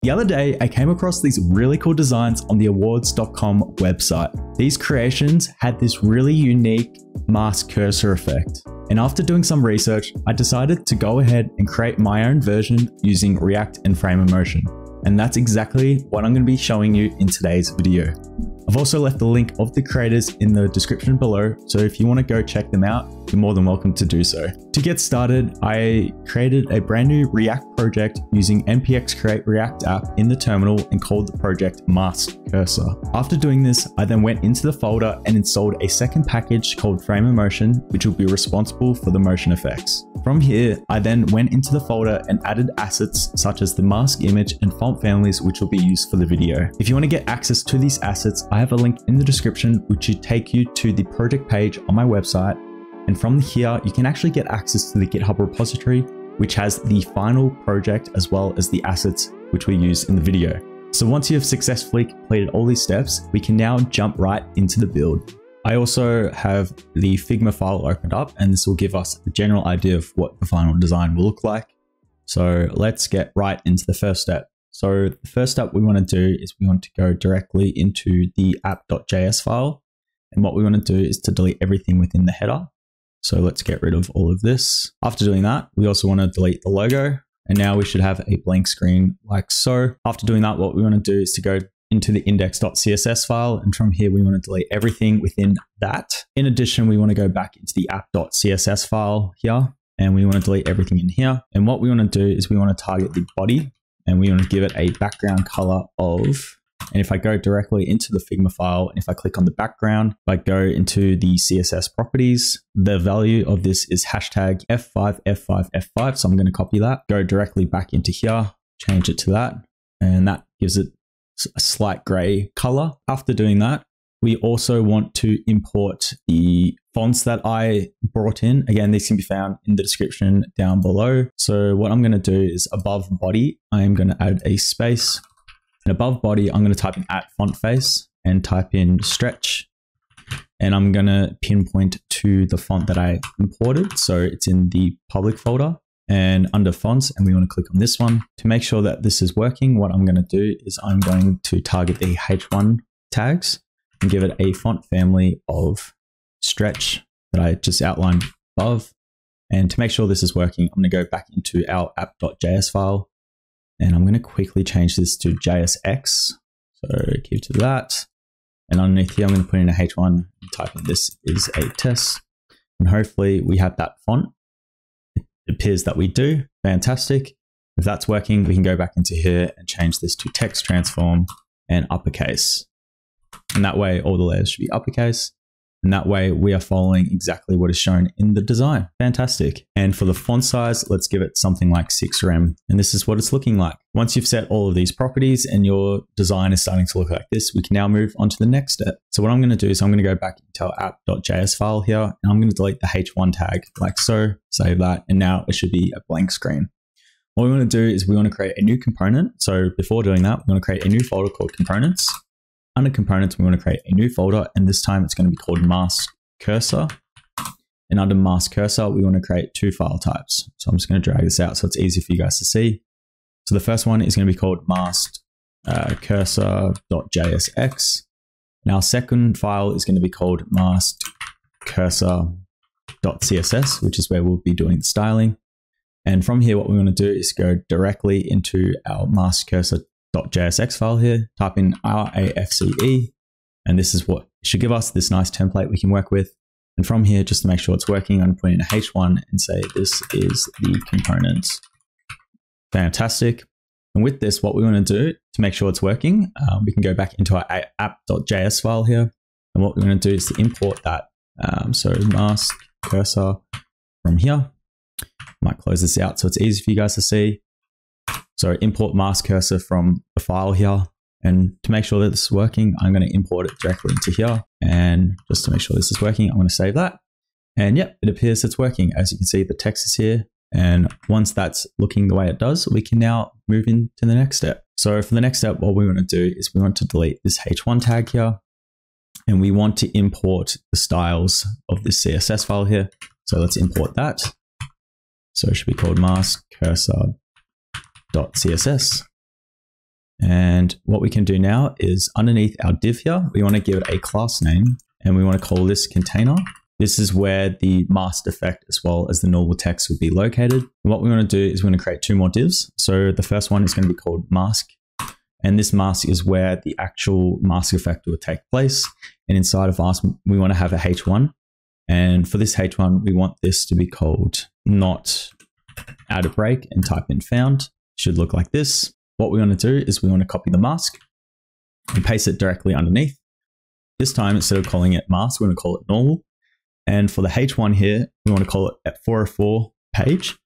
The other day, I came across these really cool designs on the awards.com website. These creations had this really unique mask cursor effect. And after doing some research, I decided to go ahead and create my own version using React and FrameEmotion. And that's exactly what I'm going to be showing you in today's video. I've also left the link of the creators in the description below, so if you want to go check them out, you're more than welcome to do so. To get started, I created a brand new React project using npx create React app in the terminal and called the project Mask Cursor. After doing this, I then went into the folder and installed a second package called FrameEmotion, which will be responsible for the motion effects. From here, I then went into the folder and added assets such as the mask image and font families, which will be used for the video. If you want to get access to these assets, I have a link in the description which should take you to the project page on my website. And from here, you can actually get access to the GitHub repository, which has the final project as well as the assets which we use in the video. So once you have successfully completed all these steps, we can now jump right into the build. I also have the Figma file opened up, and this will give us a general idea of what the final design will look like. So let's get right into the first step. So the first step we want to do is we want to go directly into the app.js file. And what we want to do is to delete everything within the header. So let's get rid of all of this. After doing that, we also want to delete the logo. And now we should have a blank screen like so. After doing that, what we want to do is to go into the index.css file. And from here, we want to delete everything within that. In addition, we want to go back into the app.css file here. And we want to delete everything in here. And what we want to do is we want to target the body. And we want to give it a background color of, and if I go directly into the Figma file, and if I click on the background, if I go into the CSS properties, the value of this is hashtag F5, F5, F5. So I'm going to copy that, go directly back into here, change it to that, and that gives it a slight gray color. After doing that, we also want to import the fonts that I brought in. Again, these can be found in the description down below. So what I'm going to do is above body, I am going to add a space. And above body, I'm going to type in @fontface and type in stretch. And I'm going to pinpoint to the font that I imported. So it's in the public folder and under fonts. And we want to click on this one. To make sure that this is working, what I'm going to do is I'm going to target the H1 tags and give it a font family of stretch that I just outlined above. And to make sure this is working, I'm going to go back into our app.js file. And I'm going to quickly change this to JSX. So keep to that. And underneath here, I'm going to put in a H1 and type in this is a test. And hopefully we have that font. It appears that we do. Fantastic. If that's working, we can go back into here and change this to text transform and uppercase. And that way all the layers should be uppercase. And that way we are following exactly what is shown in the design. Fantastic. And for the font size, let's give it something like 6 rem. And this is what it's looking like. Once you've set all of these properties and your design is starting to look like this, we can now move on to the next step. So what I'm going to do is I'm going to go back into our app.js file here, and I'm going to delete the H1 tag like so, save that. And now it should be a blank screen. What we want to do is we want to create a new component. So before doing that, we want to create a new folder called components. Under components, we want to create a new folder, and this time it's going to be called Mask Cursor. And under Mask Cursor, we want to create 2 file types. So I'm just going to drag this out so it's easy for you guys to see. So the first one is going to be called mask cursor.jsx. And our second file is going to be called mask cursor.css, which is where we'll be doing the styling. And from here, what we want to do is go directly into our mask cursor.jsx file here, type in RAFCE, and this is what it should give us this nice template we can work with. And from here, just to make sure it's working, I'm going to put in a H1 and say this is the component. Fantastic. And with this, what we want to do to make sure it's working, we can go back into our app.js file here. And what we're going to do is to import that. So mask cursor from here. I might close this out so it's easy for you guys to see. So import mask cursor from the file here. And to make sure that this is working, I'm going to import it directly into here. And just to make sure this is working, I'm going to save that. And yep, it appears it's working. As you can see, the text is here. And once that's looking the way it does, we can now move into the next step. So for the next step, what we want to do is we want to delete this H1 tag here. And we want to import the styles of this CSS file here. So let's import that. So it should be called mask cursor.css. And what we can do now is underneath our div here, we want to give it a class name and we want to call this container. This is where the masked effect as well as the normal text will be located. And what we want to do is we're going to create 2 more divs. So the first one is going to be called mask. And this mask is where the actual mask effect will take place. And inside of us, we want to have a H1. And for this H1, we want this to be called not add a break and type in found. It should look like this. What we want to do is we want to copy the mask and paste it directly underneath. This time, instead of calling it mask, we're going to call it normal. And for the H1 here, we want to call it at 404 page,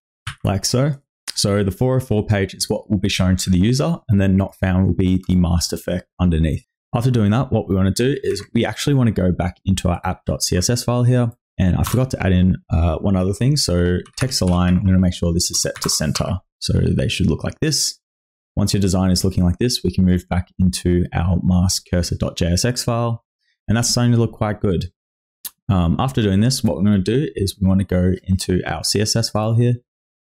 like so. So the 404 page is what will be shown to the user, and then not found will be the masked effect underneath. After doing that, what we want to do is we actually want to go back into our app.css file here. And I forgot to add in one other thing. So text align, we're going to make sure this is set to center. So they should look like this. Once your design is looking like this, we can move back into our mask cursor.jsx file. And that's starting to look quite good. After doing this, what we're going to do is we want to go into our CSS file here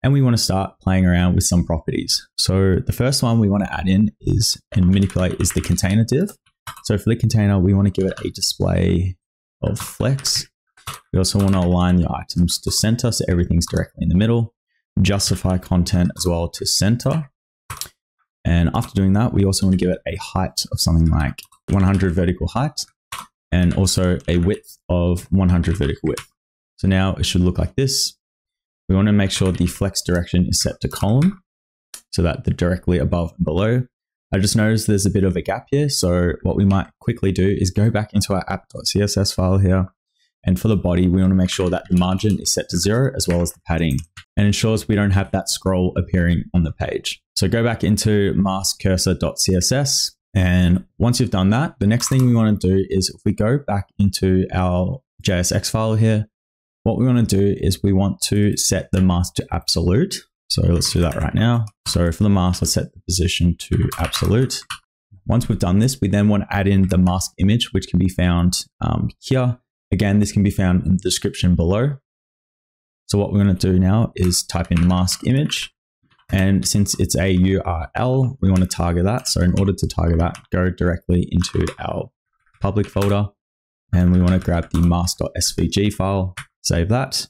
and we want to start playing around with some properties. So the first one we want to add in is and manipulate is the container div. So for the container, we want to give it a display of flex. We also want to align the items to center so everything's directly in the middle. Justify content as well to center. And after doing that, we also want to give it a height of something like 100 vertical height and also a width of 100 vertical width. So now it should look like this. We want to make sure the flex direction is set to column so that they're directly above and below. I just noticed there's a bit of a gap here. So what we might quickly do is go back into our app.css file here. And for the body, we want to make sure that the margin is set to 0 as well as the padding and ensures we don't have that scroll appearing on the page. So go back into mask cursor.css. And once you've done that, the next thing we want to do is if we go back into our JSX file here, what we want to do is we want to set the mask to absolute. So let's do that right now. So for the mask, let's set the position to absolute. Once we've done this, we then want to add in the mask image, which can be found here. Again, this can be found in the description below. So what we're going to do now is type in mask image. And since it's a URL, we want to target that. So in order to target that, go directly into our public folder. And we want to grab the mask.svg file, save that,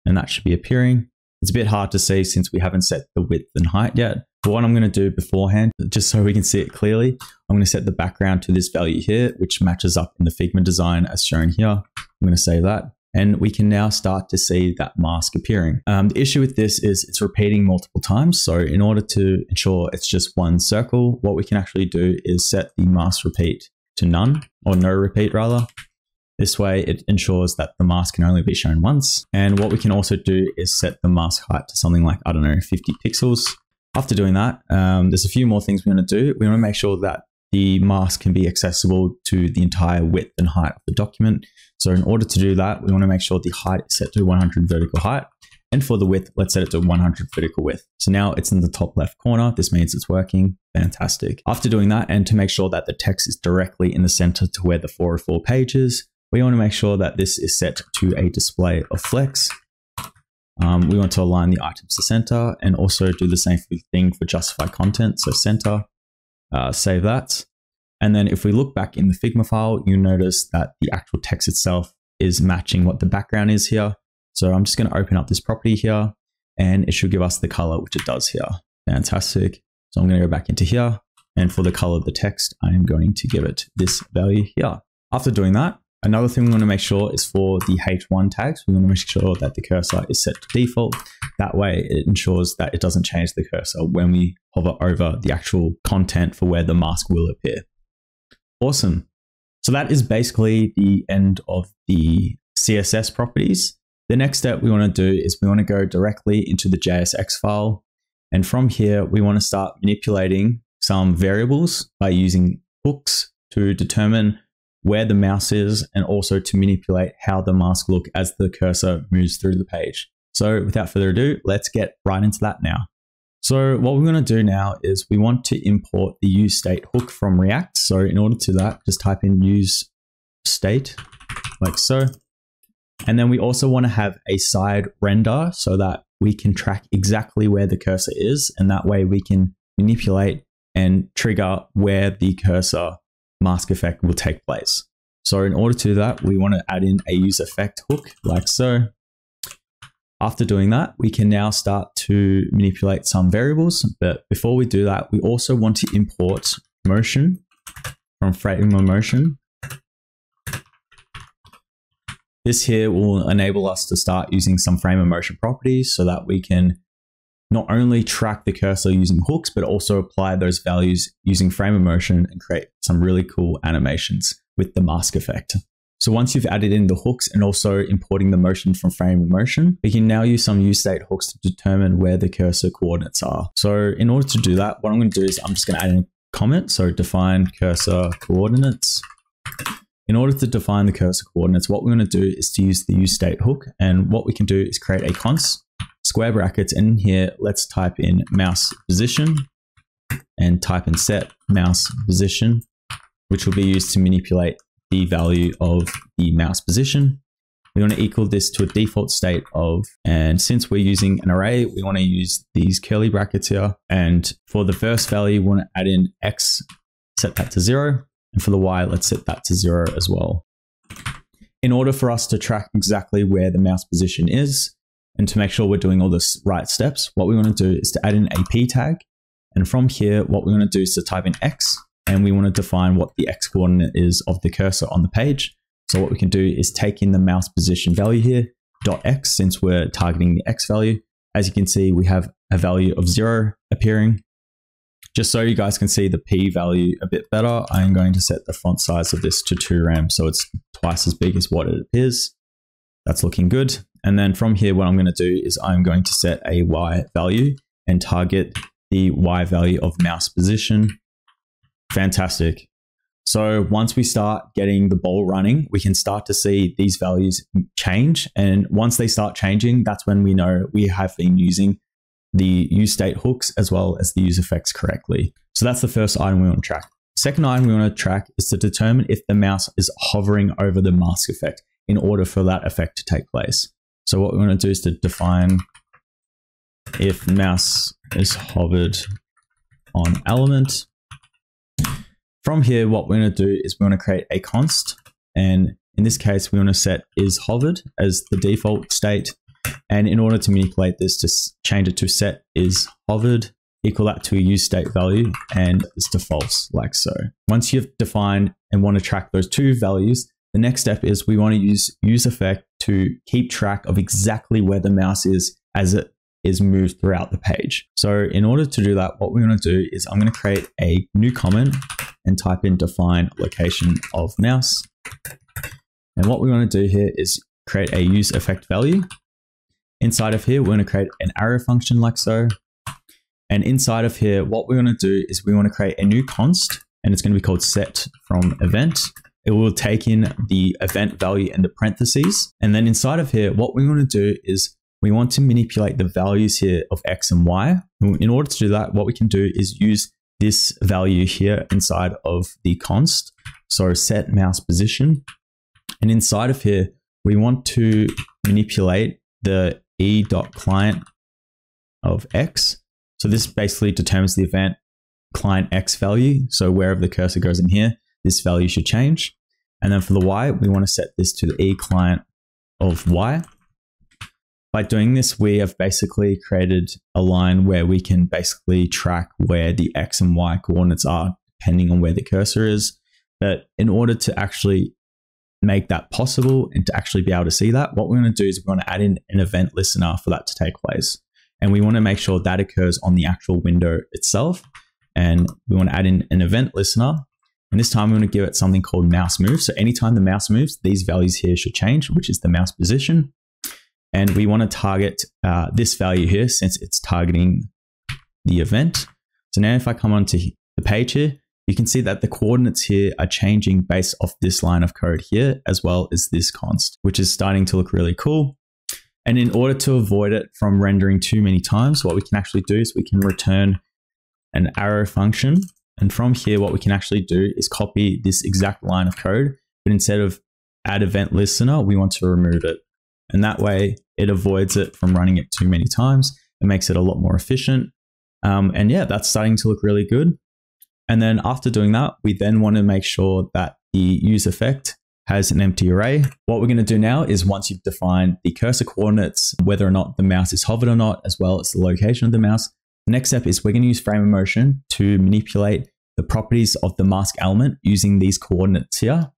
and that should be appearing. It's a bit hard to see since we haven't set the width and height yet. But what I'm going to do beforehand, just so we can see it clearly, I'm going to set the background to this value here, which matches up in the Figma design as shown here. I'm going to save that. And we can now start to see that mask appearing. The issue with this is it's repeating multiple times. So in order to ensure it's just one circle, what we can actually do is set the mask repeat to none, or no repeat rather. This way it ensures that the mask can only be shown once. And what we can also do is set the mask height to something like, I don't know, 50 pixels. After doing that, there's a few more things we want to do. We want to make sure that the mask can be accessible to the entire width and height of the document. So in order to do that, we want to make sure the height is set to 100 vertical height. And for the width, let's set it to 100 vertical width. So now it's in the top left corner. This means it's working. Fantastic. After doing that, and to make sure that the text is directly in the center to where the 404 page is, we want to make sure that this is set to a display of flex. We want to align the items to center and also do the same thing for justify content. So center, save that. And then if we look back in the Figma file, you notice that the actual text itself is matching what the background is here. So I'm just going to open up this property here and it should give us the color, which it does here. Fantastic. So I'm going to go back into here. And for the color of the text, I am going to give it this value here. After doing that, another thing we want to make sure is for the H1 tags, we want to make sure that the cursor is set to default. That way it ensures that it doesn't change the cursor when we hover over the actual content for where the mask will appear. Awesome. So that is basically the end of the CSS properties. The next step we want to do is we want to go directly into the JSX file. And from here, we want to start manipulating some variables by using hooks to determine where the mouse is and also to manipulate how the mask look as the cursor moves through the page. So without further ado, let's get right into that now. So what we're going to do now is we want to import the useState hook from React. So in order to that, just type in useState like so. And then we also want to have a side render so that we can track exactly where the cursor is. And that way we can manipulate and trigger where the cursor mask effect will take place. So in order to do that, we want to add in a use effect hook like so. After doing that, we can now start to manipulate some variables. But before we do that, we also want to import motion from frame of motion. This here will enable us to start using some frame of motion properties so that we can not only track the cursor using hooks, but also apply those values using frame of motion and create some really cool animations with the mask effect. So once you've added in the hooks and also importing the motion from frame of motion, we can now use some useState hooks to determine where the cursor coordinates are. So in order to do that, what I'm going to do is I'm just going to add in a comment. So define cursor coordinates. In order to define the cursor coordinates, what we're going to do is to use the useState hook. And what we can do is create a const, square brackets, and in here, let's type in mouse position and type in set mouse position, which will be used to manipulate the value of the mouse position. We want to equal this to a default state of, and since we're using an array, we want to use these curly brackets here. And for the first value, we want to add in X, set that to 0. And for the Y, let's set that to 0 as well. In order for us to track exactly where the mouse position is, and to make sure we're doing all the right steps, what we want to do is to add in a P tag. And from here, what we're going to do is to type in X, and we want to define what the X coordinate is of the cursor on the page. So what we can do is take in the mouse position value here, .x, since we're targeting the X value. As you can see, we have a value of 0 appearing. Just so you guys can see the P value a bit better, I'm going to set the font size of this to 2 rem, so it's twice as big as what it appears. That's looking good. And then from here, what I'm going to do is I'm going to set a Y value and target the Y value of mouse position. Fantastic. So once we start getting the ball running, we can start to see these values change. And once they start changing, that's when we know we have been using the useState hooks as well as the use effects correctly. So that's the first item we want to track. Second item we want to track is to determine if the mouse is hovering over the mask effect in order for that effect to take place. So what we want to do is to define if mouse is hovered on element. From here, what we're going to do is we want to create a const. And in this case, we want to set is hovered as the default state. And in order to manipulate this, to change it to set is hovered, equal that to a useState value, and it's to false, like so. Once you've defined and want to track those two values, the next step is we want to use useEffect to keep track of exactly where the mouse is as it is moved throughout the page. So in order to do that, what we're going to do is I'm going to create a new comment and type in define location of mouse. And what we want to do here is create a useEffect value. Inside of here, we're going to create an arrow function like so. And inside of here, what we're going to do is we want to create a new const, and it's going to be called set from event. It will take in the event value and the parentheses. And then inside of here, what we want to do is we want to manipulate the values here of X and Y. In order to do that, what we can do is use this value here inside of the const. So set mouse position. And inside of here, we want to manipulate the e.client of X. So this basically determines the event client X value. So wherever the cursor goes in here, this value should change. And then for the Y, we want to set this to the e client of Y. By doing this, we have basically created a line where we can basically track where the X and Y coordinates are, depending on where the cursor is. But in order to actually make that possible and to actually be able to see that, what we're going to do is we're going to add in an event listener for that to take place. And we want to make sure that occurs on the actual window itself. And we want to add in an event listener. And this time we want to give it something called mouse move. So anytime the mouse moves, these values here should change, which is the mouse position. And we want to target this value here since it's targeting the event. So now if I come onto the page here, you can see that the coordinates here are changing based off this line of code here, as well as this const, which is starting to look really cool. And in order to avoid it from rendering too many times, what we can actually do is we can return an arrow function. And from here, what we can actually do is copy this exact line of code, but instead of add event listener, we want to remove it. And that way it avoids it from running it too many times. It makes it a lot more efficient. And yeah, that's starting to look really good. And then after doing that, we then want to make sure that the use effect has an empty array. What we're going to do now is once you've defined the cursor coordinates, whether or not the mouse is hovered or not, as well as the location of the mouse, the next step is we're going to use frame of motion to manipulate the properties of the mask element using these coordinates here.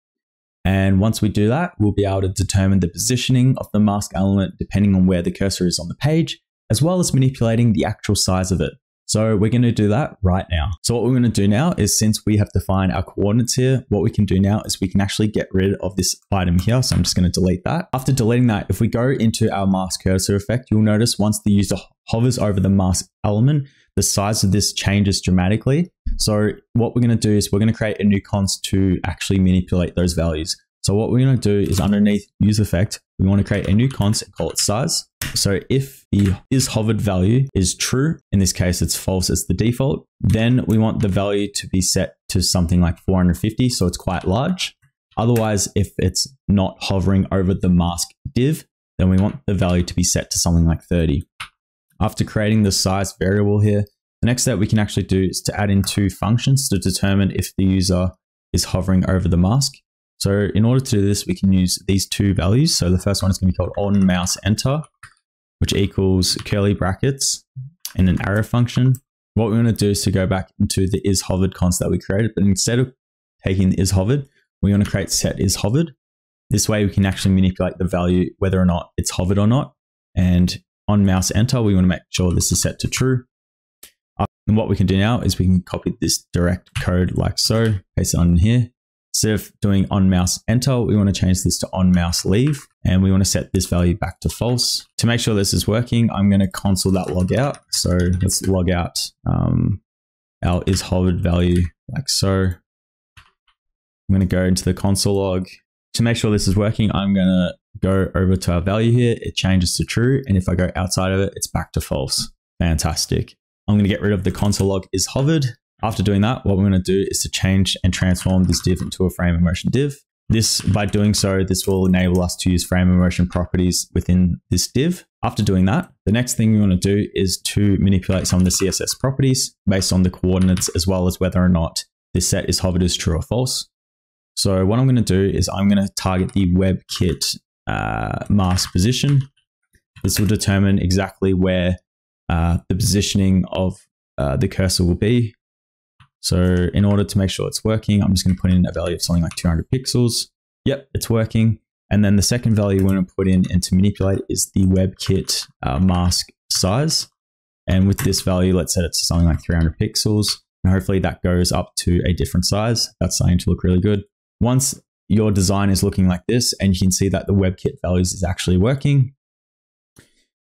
And once we do that, we'll be able to determine the positioning of the mask element depending on where the cursor is on the page, as well as manipulating the actual size of it. So we're going to do that right now. So what we're going to do now is, since we have defined our coordinates here, what we can do now is we can actually get rid of this item here. So I'm just going to delete that. After deleting that, if we go into our mask cursor effect, you'll notice once the user hovers over the mask element, the size of this changes dramatically. So what we're going to do is we're going to create a new const to actually manipulate those values. So what we're going to do is underneath use effect, we want to create a new const and call it size. So if the isHovered value is true, in this case it's false as the default, then we want the value to be set to something like 450, so it's quite large. Otherwise, if it's not hovering over the mask div, then we want the value to be set to something like 30. After creating the size variable here, the next step we can actually do is to add in two functions to determine if the user is hovering over the mask. So in order to do this, we can use these two values. So the first one is going to be called onMouseEnter, which equals curly brackets and an arrow function. What we're going to do is to go back into the isHovered const that we created, but instead of taking the isHovered, we're going to create setIsHovered. This way we can actually manipulate the value whether or not it's hovered or not. And on MouseEnter, we want to make sure this is set to true. And what we can do now is we can copy this direct code like so, paste it on here. Instead of doing onMouseEnter, we want to change this to onMouseLeave, and we want to set this value back to false. To make sure this is working, I'm going to console that log out. So let's log out our isHovered value like so. I'm going to go into the console log. To make sure this is working, I'm going to go over to our value here. It changes to true. And if I go outside of it, it's back to false. Fantastic. I'm going to get rid of the console log isHovered. After doing that, what we're going to do is to change and transform this div into a frame of motion div. By doing so, this will enable us to use frame of motion properties within this div. After doing that, the next thing we want to do is to manipulate some of the CSS properties based on the coordinates, as well as whether or not this setIsHovered is true or false. So what I'm going to do is I'm going to target the WebKit mask position. This will determine exactly where the positioning of the cursor will be. So in order to make sure it's working, I'm just going to put in a value of something like 200 pixels. Yep, it's working. And then the second value we're going to put in and to manipulate is the WebKit mask size. And with this value, let's set it to something like 300 pixels. And hopefully that goes up to a different size. That's starting to look really good. Once your design is looking like this and you can see that the WebKit values is actually working,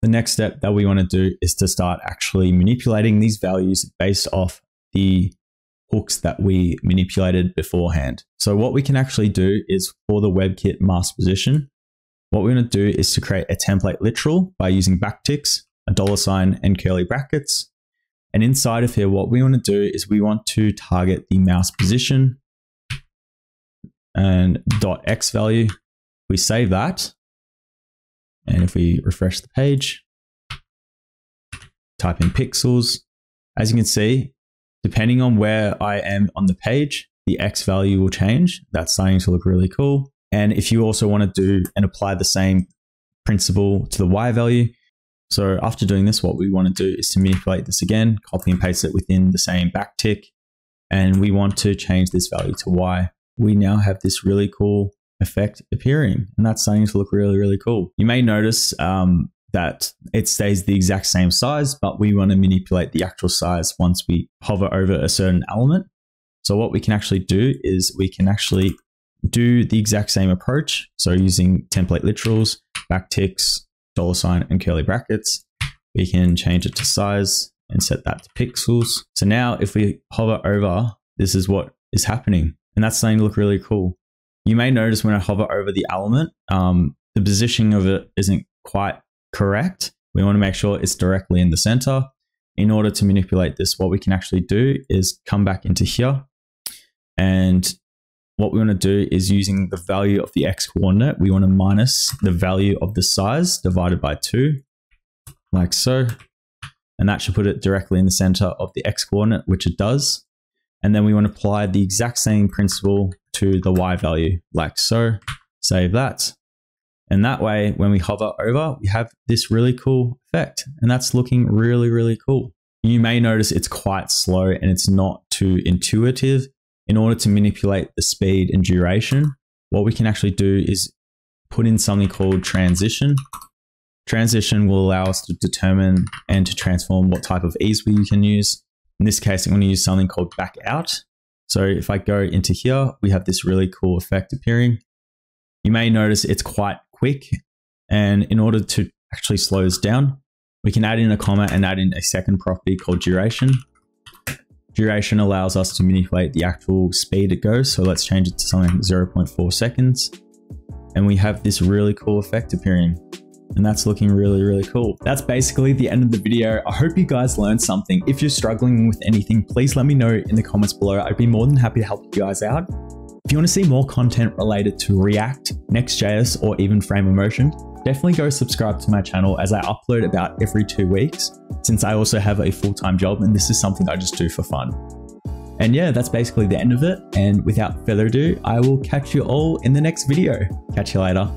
the next step that we want to do is to start actually manipulating these values based off the hooks that we manipulated beforehand. So what we can actually do is, for the WebKit mask position, what we're going to do is to create a template literal by using backticks, a $, and curly brackets. And inside of here, what we want to do is we want to target the mouse position and .x value. We save that. And if we refresh the page, type in pixels, as you can see, depending on where I am on the page, the X value will change. That's starting to look really cool. And if you also want to do and apply the same principle to the Y value. So after doing this, what we want to do is to manipulate this again, copy and paste it within the same backtick. And we want to change this value to Y. We now have this really cool effect appearing, and that's starting to look really, really cool. You may notice that it stays the exact same size, but we want to manipulate the actual size once we hover over a certain element. So what we can actually do is we can actually do the exact same approach. So using template literals, backticks, $, and curly brackets, we can change it to size and set that to pixels. So now if we hover over, this is what is happening, and that's starting to look really cool. You may notice when I hover over the element, the positioning of it isn't quite correct. We want to make sure it's directly in the center. In order to manipulate this, what we can actually do is come back into here. And what we want to do is, using the value of the X coordinate, we want to minus the value of the size divided by 2, like so. And that should put it directly in the center of the X coordinate, which it does. And then we want to apply the exact same principle to the Y value, like so. Save that. And that way, when we hover over, we have this really cool effect. And that's looking really, really cool. You may notice it's quite slow and it's not too intuitive. In order to manipulate the speed and duration, what we can actually do is put in something called transition. Transition will allow us to determine and to transform what type of ease we can use. In this case, I'm going to use something called back out. So if I go into here, we have this really cool effect appearing. You may notice it's quite quick. And in order to actually slow this down, we can add in a comma and add in a second property called duration. Duration allows us to manipulate the actual speed it goes. So let's change it to something like 0.4 seconds. And we have this really cool effect appearing. And that's looking really, really cool. That's basically the end of the video. I hope you guys learned something. If you're struggling with anything, please let me know in the comments below. I'd be more than happy to help you guys out. If you want to see more content related to React, Next.js, or even Framemotion, definitely go subscribe to my channel as I upload about every 2 weeks, since I also have a full-time job and this is something I just do for fun. And yeah, that's basically the end of it. And without further ado, I will catch you all in the next video. Catch you later.